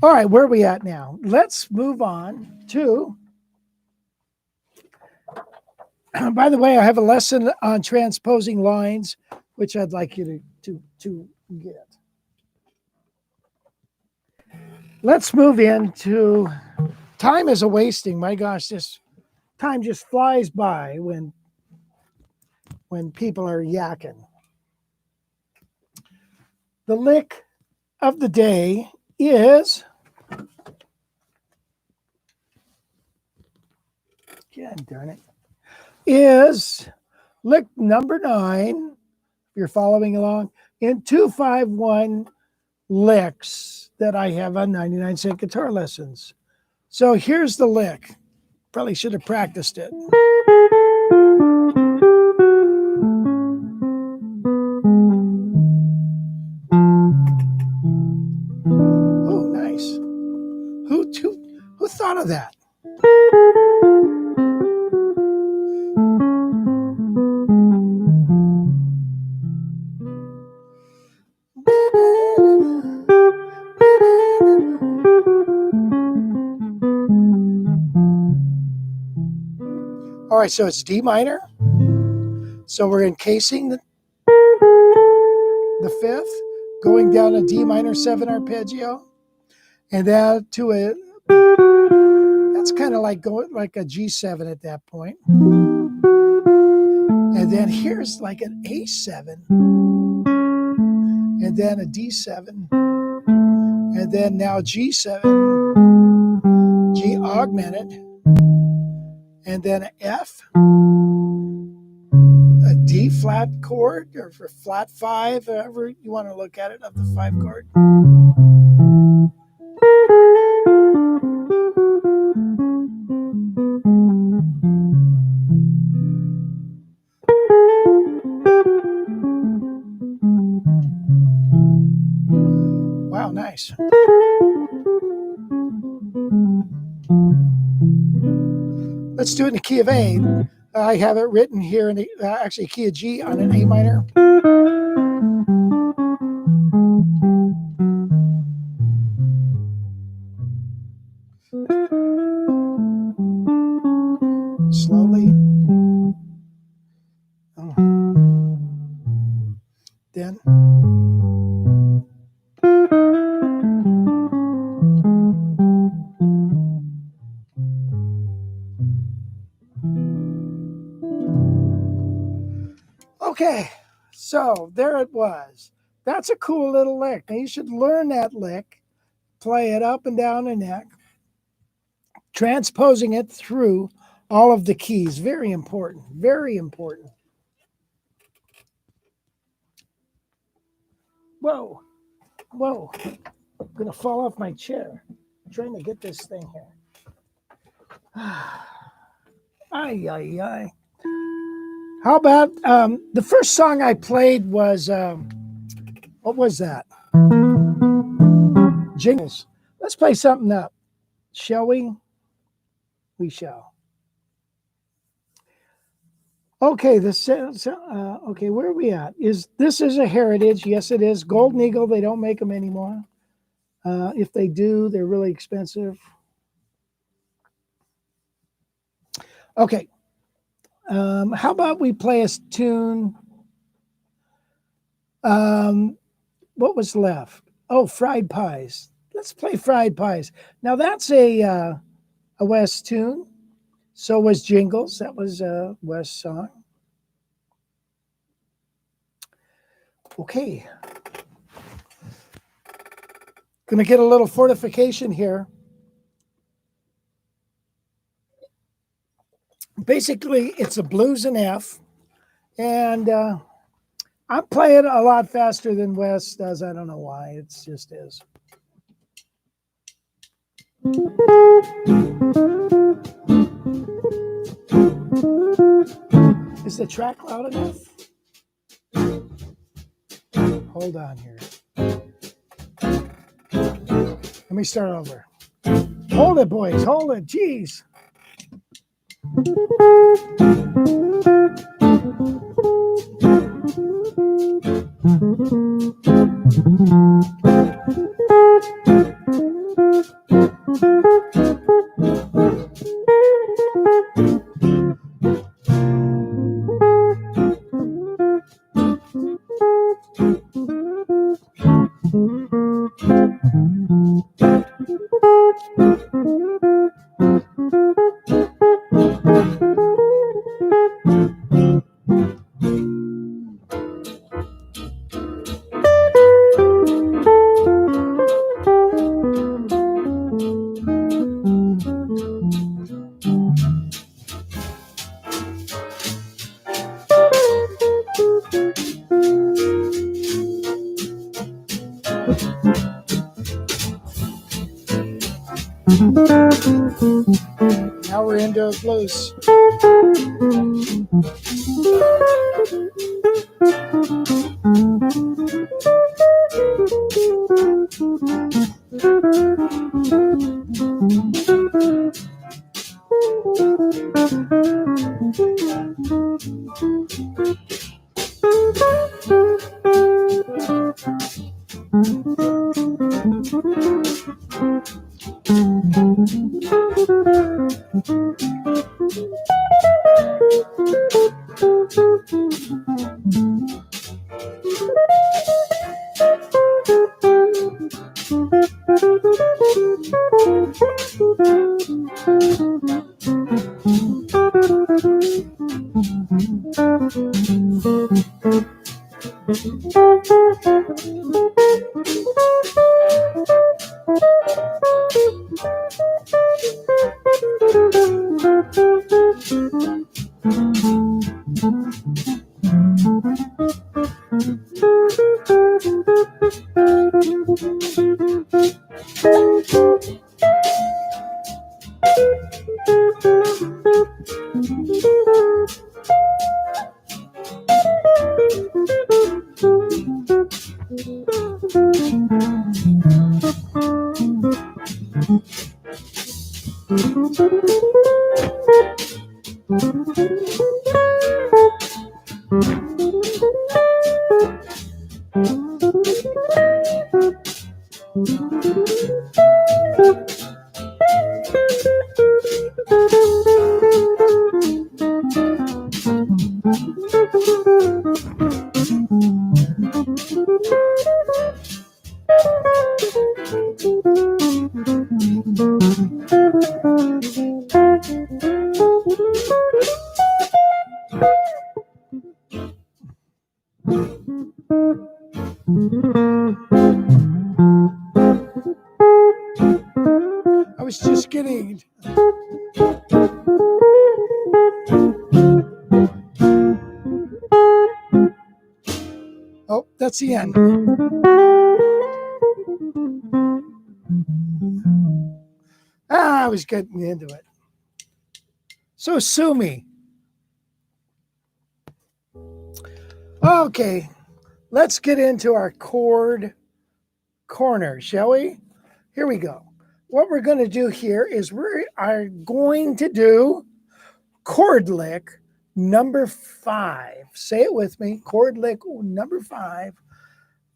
All right, where are we at now? Let's move on to... By the way, I have a lesson on transposing lines, which I'd like you to get. Let's move into time is a wasting. My gosh, this time just flies by when people are yakking. The lick of the day is, God darn it, is lick number 9, if you're following along, in 251 licks that I have on 99-Cent Guitar Lessons. So here's the lick. Probably should have practiced it. Oh, nice. Who thought of that? All right, so it's D minor. So we're encasing the fifth, going down a D minor 7 arpeggio, and then to a, that's kind of like going like a G7 at that point. And then here's like an A7, and then a D7, and then now G7, G augmented, and then an F, a D flat chord, or for flat 5, however you want to look at it, of the 5 chord. Wow, nice. Let's do it in the key of A. I have it written here in the, actually key of G on an A minor. Slowly. Oh. Then. Okay, so there it was. That's a cool little lick. Now you should learn that lick, play it up and down the neck, transposing it through all of the keys. Very important, very important. Whoa, whoa, I'm gonna fall off my chair. I'm trying to get this thing here. Ay, ay, ay. How about the first song I played was, what was that? Jingles. Let's play something up. Shall we? We shall. Okay, okay, where are we at? This is a heritage? Yes, it is. Golden Eagle, they don't make them anymore. If they do, they're really expensive. Okay. How about we play a tune? What was left? Oh, Fried Pies. Let's play Fried Pies. Now that's a Wes tune. So was Jingles. That was a Wes song. Okay. Gonna get a little fortification here. Basically, it's a blues in F, and I play it a lot faster than Wes does. I don't know why. It just is. Is the track loud enough? Hold on here. Let me start over. Hold it, boys. Hold it. Jeez. Now we're into blues. I was just kidding. Oh, that's the end. I was getting into it. So sue me. Okay, let's get into our chord corner, shall we? Here we go. What we're going to do here is we are going to do chord lick number 5. Say it with me, chord lick number 5.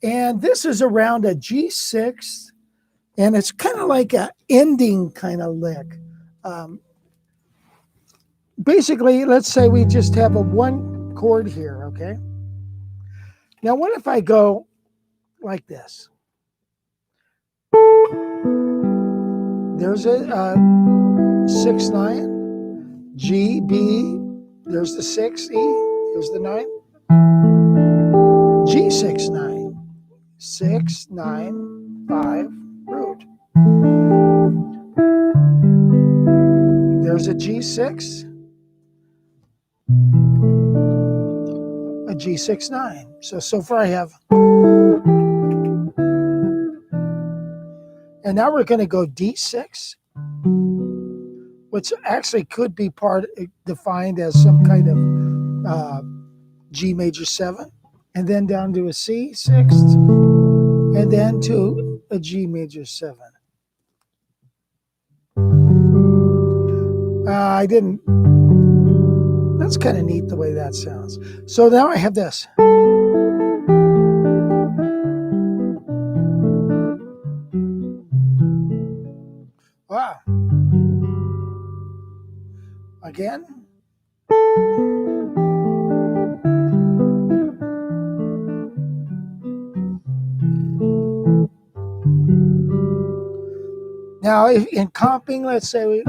And this is around a G6, and it's kind of like an ending kind of lick. Basically, let's say we just have a one chord here, okay? Now, what if I go like this? There's a 6-9, G, B, there's the 6, E, here's the 9, G6-9, 6-9-5 root. There's a G6, a G6-9. So far I have. And now we're going to go D6, which actually could be defined as some kind of G major 7, and then down to a C6, and then to a G major 7. I didn't. That's kind of neat the way that sounds. So now I have this. Wow. Again. Now, if in comping, let's say we.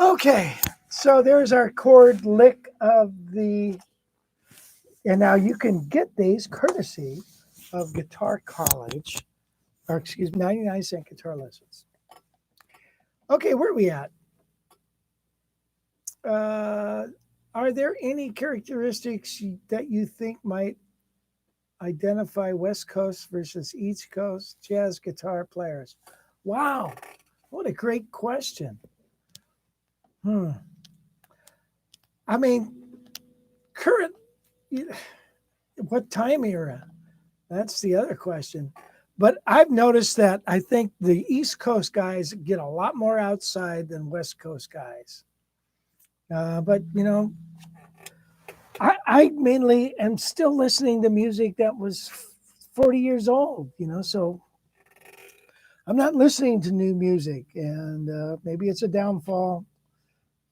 Okay, so there's our chord lick of the And now you can get these courtesy of Guitar College, or excuse me, 99-cent guitar lessons. Okay, where are we at? Are there any characteristics that you think might identify West Coast versus East Coast jazz guitar players? Wow, what a great question. I mean, current, what time era? That's the other question. But I've noticed that I think the East Coast guys get a lot more outside than West Coast guys. But, you know, I mainly am still listening to music that was 40 years old, you know, so I'm not listening to new music, and maybe it's a downfall,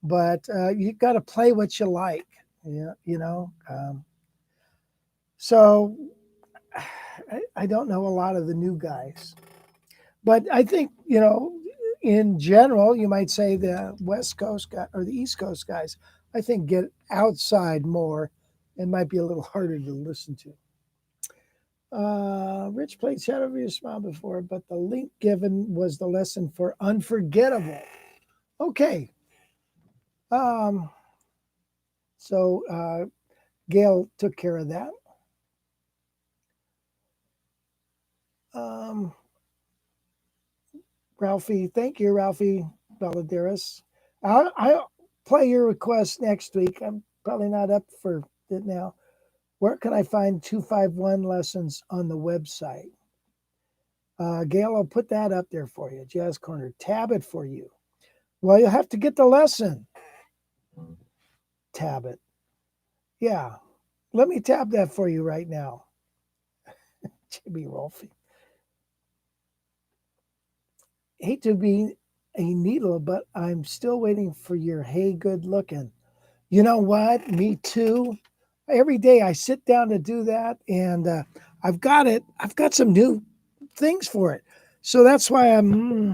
but you got to play what you like, you know. So I don't know a lot of the new guys, but I think, you know, in general, you might say the West Coast guy or the East Coast guys, I think, get outside more and might be a little harder to listen to. Rich played Shadow of Your Smile before, but the link given was the lesson for Unforgettable. Okay. So Gail took care of that. Ralphie, thank you, Ralphie Valadares. I'll play your request next week. I'm probably not up for it now. Where can I find 251 lessons on the website? Gail, I'll put that up there for you. Jazz Corner, tab it for you. Well, you'll have to get the lesson. Tab it. Yeah. Let me tab that for you right now. Jimmy Rolfie. Hate to be a needle, but I'm still waiting for your hey, good looking. You know what? Me too. Every day I sit down to do that, and I've got it. I've got some new things for it. So that's why I'm...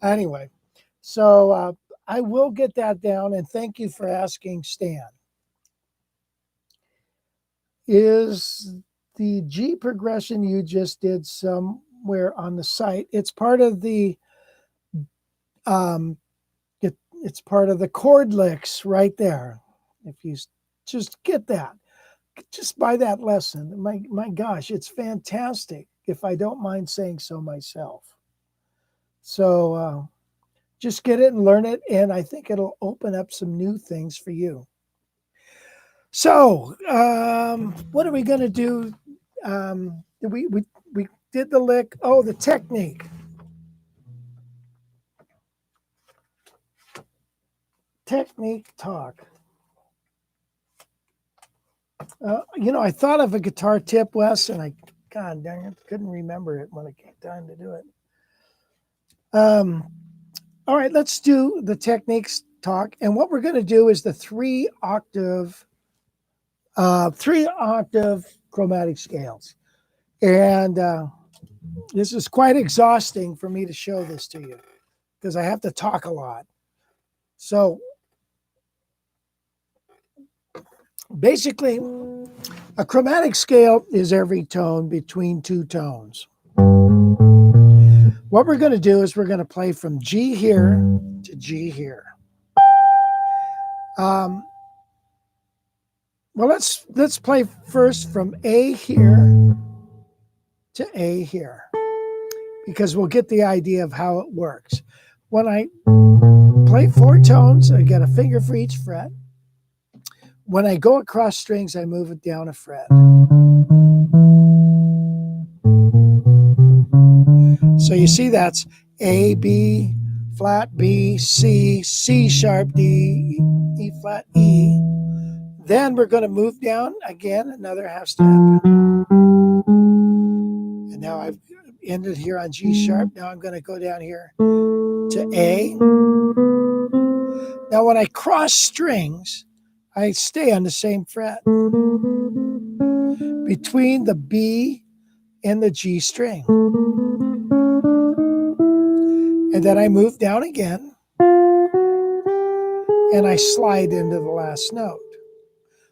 Anyway, so I will get that down, and thank you for asking, Stan. Is the G progression you just did somewhere on the site? It's part of the it's part of the chord licks right there. If you just get that, just buy that lesson. My gosh, it's fantastic, if I don't mind saying so myself. So just get it and learn it, and I think it'll open up some new things for you. So what are we going to do? We did the lick. Oh, the technique. Technique talk. You know, I thought of a guitar tip, Wes, and I, God dang it, couldn't remember it when it came time to do it. All right, let's do the techniques talk. And what we're going to do is the three octave chromatic scales. And this is quite exhausting for me to show this to you because I have to talk a lot. So basically, a chromatic scale is every tone between two tones. What we're going to do is we're going to play from G here to G here. Well, let's play first from A here to A here, because we'll get the idea of how it works. When I play four tones, I get a finger for each fret. When I go across strings, I move it down a fret. So you see that's A, B, flat, B, C, C sharp, D, E flat, E. Then we're going to move down again, another half step. And now I've ended here on G sharp. Now I'm going to go down here to A. Now when I cross strings, I stay on the same fret. between the B and the G string. And then I move down again, and I slide into the last note.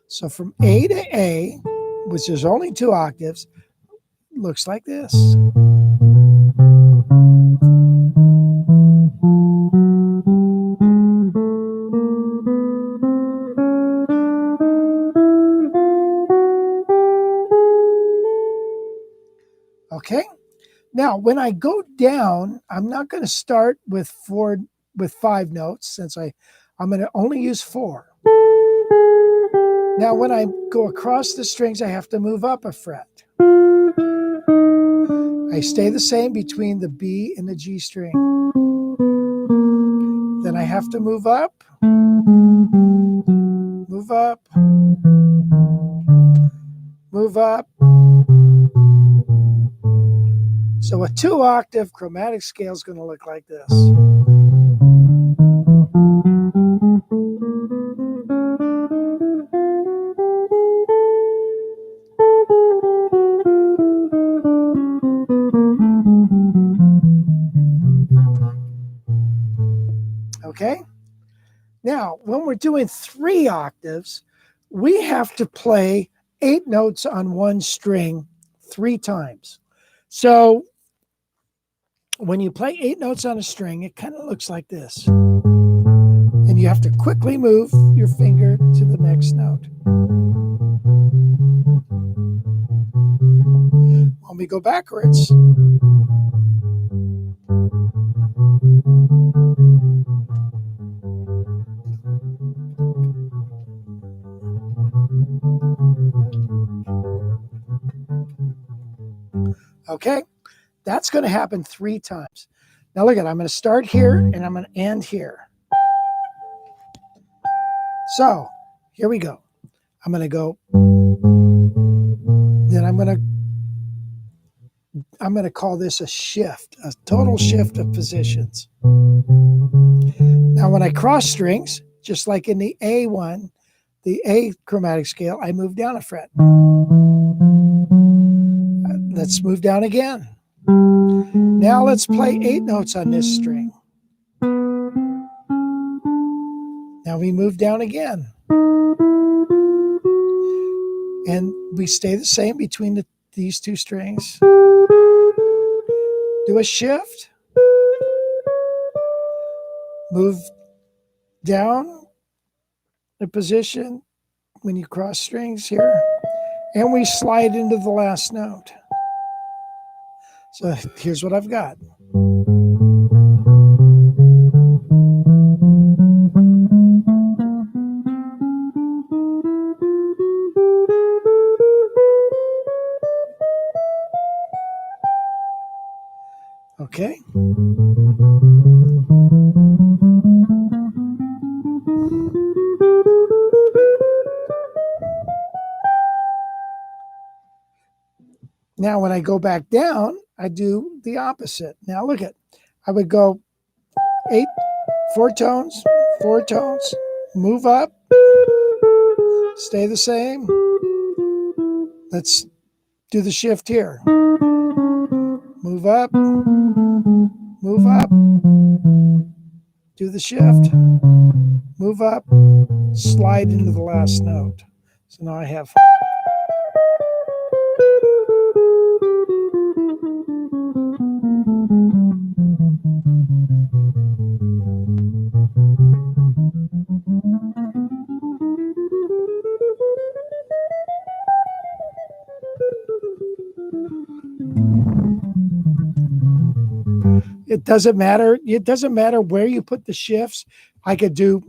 So from A to A, which is only 2 octaves, looks like this. Okay? Now, when I go down, I'm not going to start with 5 notes, since I'm going to only use 4. Now, when I go across the strings, I have to move up a fret. I stay the same between the B and the G string. Then I have to move up, move up, move up. So a 2-octave chromatic scale is going to look like this. Okay? Now, when we're doing 3 octaves, we have to play 8 notes on one string 3 times. So when you play 8 notes on a string, it kind of looks like this. And you have to quickly move your finger to the next note. When we go backwards, okay, that's going to happen 3 times. Now look at it, I'm going to start here and I'm going to end here. So here we go. I'm going to go, then I'm going to call this a shift, a total shift of positions. Now when I cross strings, just like in the A1, the A chromatic scale, I move down a fret. Let's move down again. Now let's play 8 notes on this string. Now we move down again. And we stay the same between these 2 strings. Do a shift. Move down the position when you cross strings here. And we slide into the last note. So here's what I've got. Okay. Now, when I go back down, I do the opposite. Now, look at, I would go 4 tones, 4 tones, move up, stay the same. Let's do the shift here. Move up, move up, do the shift, move up, slide into the last note. So now I have. It doesn't matter. It doesn't matter where you put the shifts. I could do.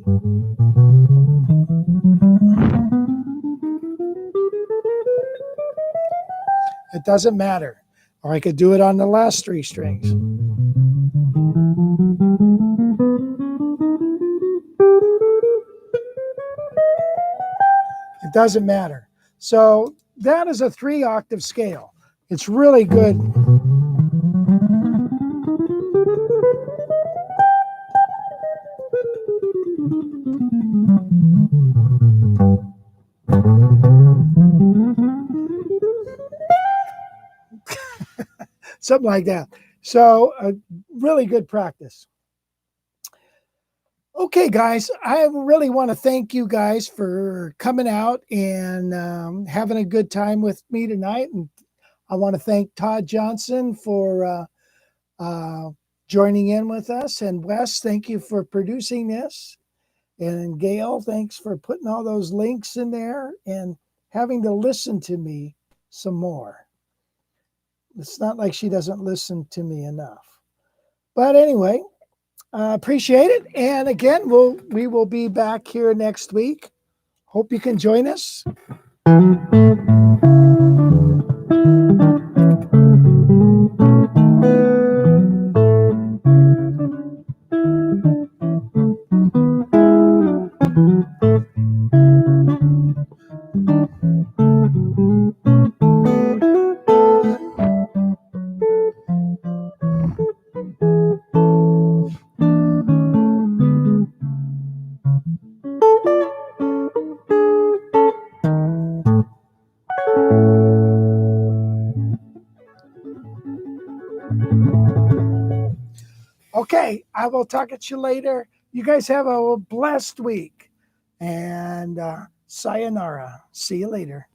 It doesn't matter. Or I could do it on the last 3 strings. It doesn't matter. So that is a 3-octave scale. It's really good. something like that. So really good practice. Okay, guys, I really want to thank you guys for coming out and having a good time with me tonight. And I want to thank Todd Johnson for joining in with us. And Wes, thank you for producing this. And Gail, thanks for putting all those links in there and having to listen to me some more. It's not like she doesn't listen to me enough. But anyway, appreciate it. And again, we will be back here next week. Hope you can join us. Okay, I will talk at you later. You guys have a blessed week. And sayonara. See you later.